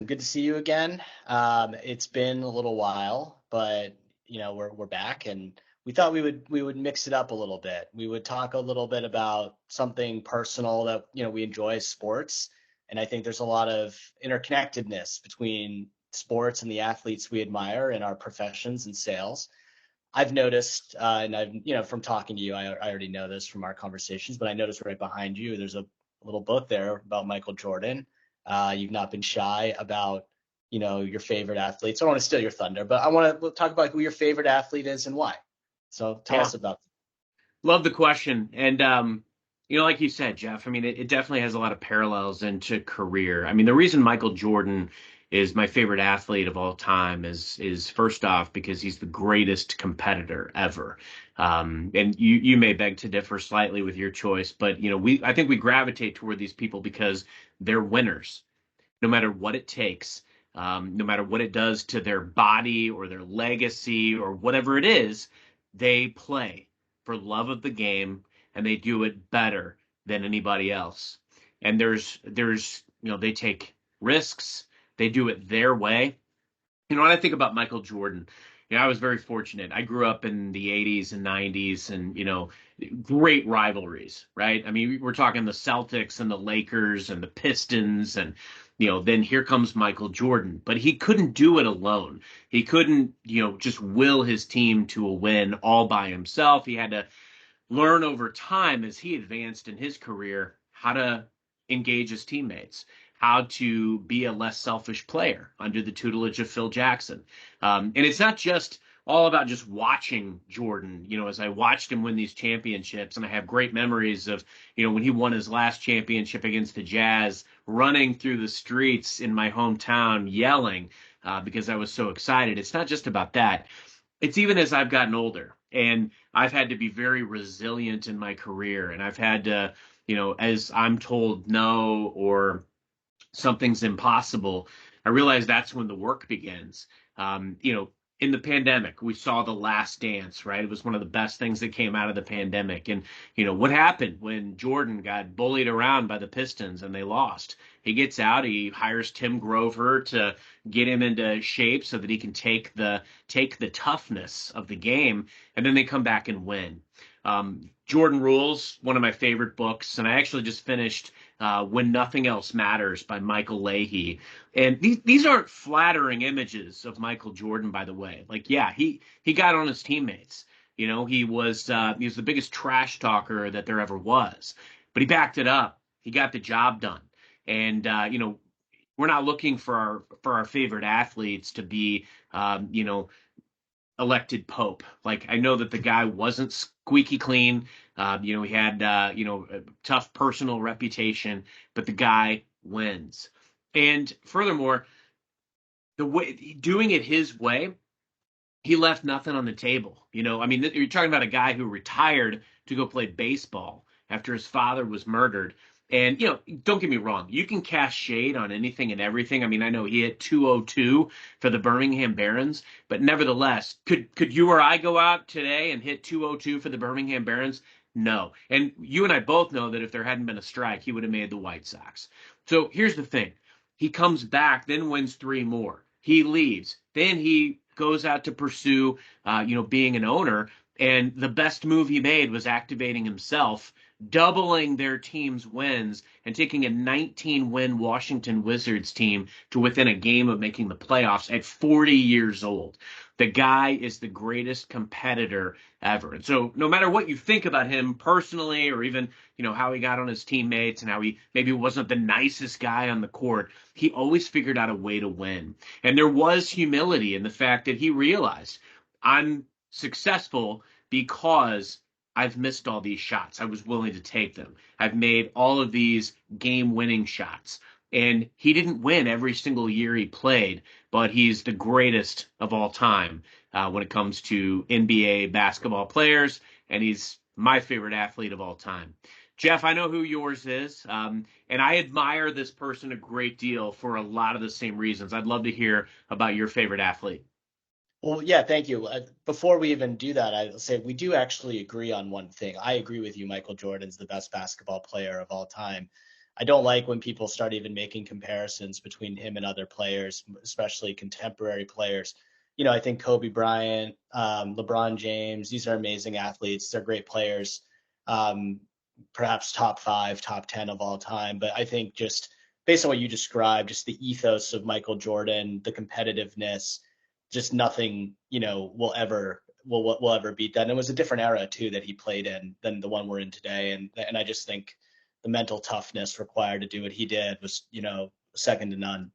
Good to see you again. It's been a little while, but we're back, and we thought we would mix it up a little bit. We would talk a little bit about something personal that we enjoy, sports, and I think there's a lot of interconnectedness between sports and the athletes we admire in our professions and sales. I've noticed, and I've from talking to you, I already know this from our conversations, but I noticed right behind you there's a little book there about Michael Jordan. You've not been shy about, your favorite athletes. I don't want to steal your thunder, but I want to talk about who your favorite athlete is and why. So tell Yeah, us about. love the question. And, like you said, Jeff, I mean, it definitely has a lot of parallels into career. I mean, the reason Michael Jordan is my favorite athlete of all time is first off because he's the greatest competitor ever. And you may beg to differ slightly with your choice, but I think we gravitate toward these people because they're winners, no matter what it takes, no matter what it does to their body or their legacy or whatever it is, they play for love of the game and they do it better than anybody else. And they take risks, they do it their way. When I think about Michael Jordan, I was very fortunate. I grew up in the 80s and 90s and, great rivalries, right? I mean, we're talking the Celtics and the Lakers and the Pistons and, then here comes Michael Jordan. But he couldn't do it alone. He couldn't, just will his team to a win all by himself. He had to learn over time as he advanced in his career how to engage his teammates, how to be a less selfish player under the tutelage of Phil Jackson. And it's not just all about just watching Jordan, as I watched him win these championships. And I have great memories of, when he won his last championship against the Jazz, running through the streets in my hometown, yelling because I was so excited. It's not just about that. It's even as I've gotten older and I've had to be very resilient in my career. And I've had to, as I'm told no or something's impossible, I realize that's when the work begins. In the pandemic, we saw The Last Dance, right? It was one of the best things that came out of the pandemic. And, what happened when Jordan got bullied around by the Pistons and they lost? He gets out, he hires Tim Grover to get him into shape so that he can take the toughness of the game, and then they come back and win. Jordan Rules, one of my favorite books, and I actually just finished When Nothing Else Matters by Michael Leahy. And these aren't flattering images of Michael Jordan, by the way. Like, yeah, he got on his teammates. He was the biggest trash talker that there ever was, but he backed it up. He got the job done. And we're not looking for our favorite athletes to be elected pope. Like, I know that the guy wasn't squeaky clean. He had a tough personal reputation, but the guy wins. And furthermore, the way doing it his way, he left nothing on the table. I mean, you're talking about a guy who retired to go play baseball after his father was murdered. And, don't get me wrong, you can cast shade on anything and everything. I mean, I know he hit 202 for the Birmingham Barons, but nevertheless, could you or I go out today and hit 202 for the Birmingham Barons? No. And you and I both know that if there hadn't been a strike, he would have made the White Sox. So here's the thing. He comes back, then wins three more. He leaves. Then he goes out to pursue, being an owner. And the best move he made was activating himself, doubling their team's wins, and taking a 19-win Washington Wizards team to within a game of making the playoffs at 40 years old. The guy is the greatest competitor ever. And so no matter what you think about him personally, or even, how he got on his teammates and how he maybe wasn't the nicest guy on the court, he always figured out a way to win. And there was humility in the fact that he realized, I'm successful because I've missed all these shots. I was willing to take them. I've made all of these game-winning shots. And he didn't win every single year he played, but he's the greatest of all time when it comes to NBA basketball players, and he's my favorite athlete of all time. Jeff, I know who yours is, and I admire this person a great deal for a lot of the same reasons. I'd love to hear about your favorite athlete. Well, yeah, thank you. Before we even do that, I'll say we do actually agree on one thing. I agree with you. Michael Jordan's the best basketball player of all time. I don't like when people start even making comparisons between him and other players, especially contemporary players. I think Kobe Bryant, LeBron James, these are amazing athletes. They're great players. Um, Perhaps top five, top 10 of all time. But I think just based on what you described, just the ethos of Michael Jordan, the competitiveness, just nothing, will ever beat that. And it was a different era too that he played in than the one we're in today. And I just think the mental toughness required to do what he did was, second to none.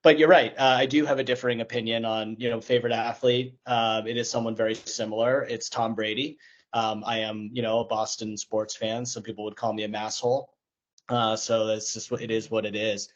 But you're right. I do have a differing opinion on, favorite athlete. It is someone very similar. It's Tom Brady. I am, a Boston sports fan. Some people would call me a masshole. So that's just what it is. What it is.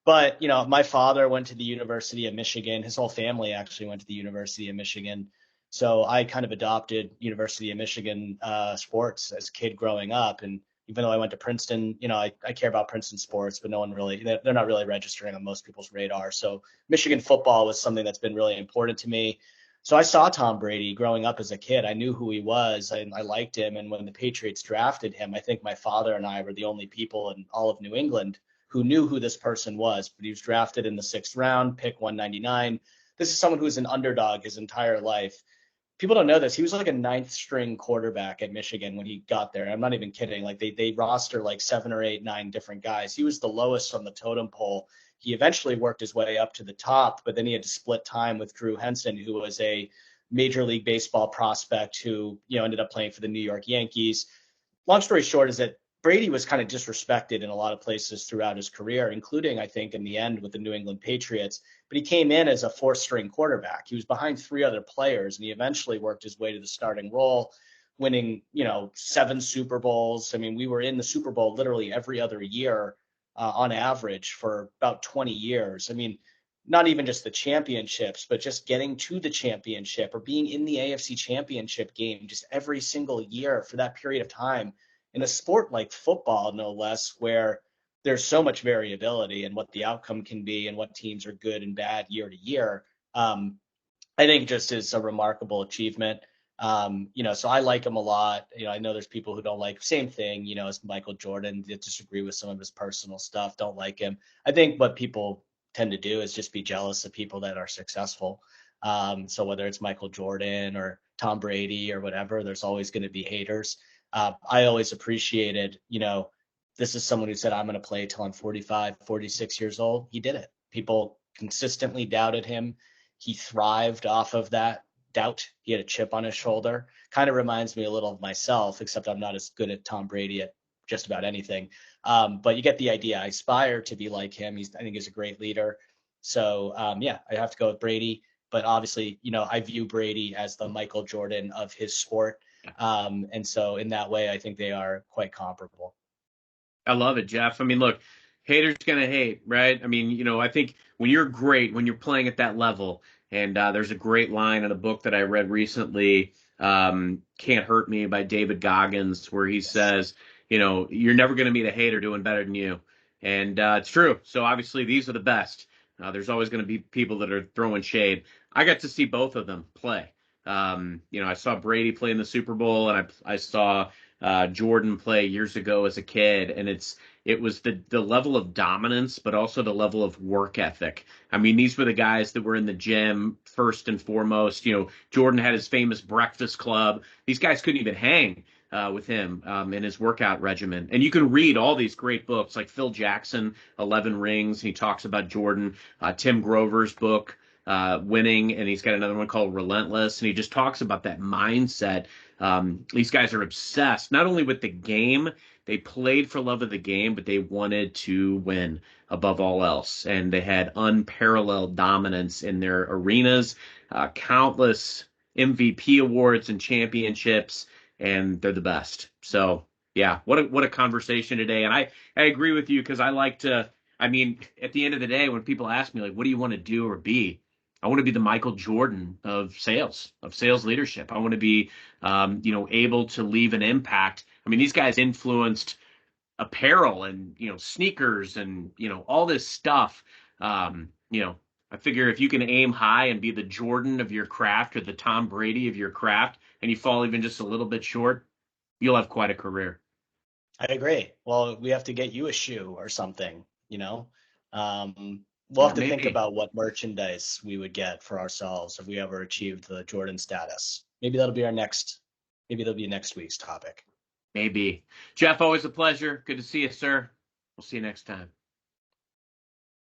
But my father went to the University of Michigan. His whole family actually went to the University of Michigan. So I kind of adopted University of Michigan sports as a kid growing up. And even though I went to Princeton, I care about Princeton sports, but no one really, they're not really registering on most people's radar. So Michigan football was something that's been really important to me. So I saw Tom Brady growing up as a kid. I knew who he was. I liked him. And when the Patriots drafted him, I think my father and I were the only people in all of New England who knew who this person was. But he was drafted in the 6th round, pick 199. This is someone who's an underdog his entire life. People don't know this. He was like a ninth string quarterback at Michigan when he got there. I'm not even kidding. Like they roster like 7 or 8, 9 different guys. He was the lowest on the totem pole. He eventually worked his way up to the top, but then he had to split time with Drew Henson, who was a Major League Baseball prospect who, ended up playing for the New York Yankees. Long story short is that Brady was kind of disrespected in a lot of places throughout his career, including, I think, in the end with the New England Patriots. But he came in as a fourth-string quarterback. He was behind 3 other players, and he eventually worked his way to the starting role, winning, 7 Super Bowls. I mean, we were in the Super Bowl literally every other year on average for about 20 years. I mean, not even just the championships, but just getting to the championship or being in the AFC championship game just every single year for that period of time in a sport like football, no less, where there's so much variability in what the outcome can be and what teams are good and bad year to year. I think just is a remarkable achievement. So I like him a lot. I know there's people who don't like same thing, as Michael Jordan, that disagree with some of his personal stuff, don't like him. I think what people tend to do is just be jealous of people that are successful. So whether it's Michael Jordan or Tom Brady or whatever, there's always going to be haters. I always appreciated, this is someone who said, I'm going to play till I'm 45, 46 years old. He did it. People consistently doubted him. He thrived off of that doubt. He had a chip on his shoulder. Kind of reminds me a little of myself, except I'm not as good at Tom Brady at just about anything. But you get the idea. I aspire to be like him. I think he's a great leader. So yeah, I have to go with Brady. But obviously, I view Brady as the Michael Jordan of his sport. And so in that way, I think they are quite comparable. I love it, Jeff. I mean, look, haters gonna hate, right? I mean, I think when you're great, when you're playing at that level, and there's a great line in a book that I read recently, "Can't Hurt Me" by David Goggins, where he Yes. says, you're never gonna meet a hater doing better than you, and it's true. So obviously, these are the best. There's always gonna be people that are throwing shade. I got to see both of them play. I saw Brady play in the Super Bowl, and I saw Jordan play years ago as a kid, and it was the level of dominance, but also the level of work ethic. I mean, these were the guys that were in the gym first and foremost. Jordan had his famous breakfast club. These guys couldn't even hang with him in his workout regimen. And you can read all these great books, like Phil Jackson, 11 Rings. He talks about Jordan. Tim Grover's book, Winning, and he's got another one called Relentless, and he just talks about that mindset. These guys are obsessed not only with the game, they played for love of the game, but they wanted to win above all else. And they had unparalleled dominance in their arenas, countless MVP awards and championships, and they're the best. So, yeah, what a conversation today. And I agree with you because I like to, I mean, at the end of the day, when people ask me, like, what do you want to do or be? I want to be the Michael Jordan of sales leadership. I want to be, able to leave an impact. I mean, these guys influenced apparel and, sneakers and, all this stuff. I figure if you can aim high and be the Jordan of your craft or the Tom Brady of your craft, and you fall even just a little bit short, you'll have quite a career. I agree. Well, we have to get you a shoe or something, you know? We'll Yeah, have to think maybe. about what merchandise we would get for ourselves if we ever achieved the Jordan status. Maybe that'll be next week's topic. Maybe. Jeff, always a pleasure. Good to see you, sir. We'll see you next time.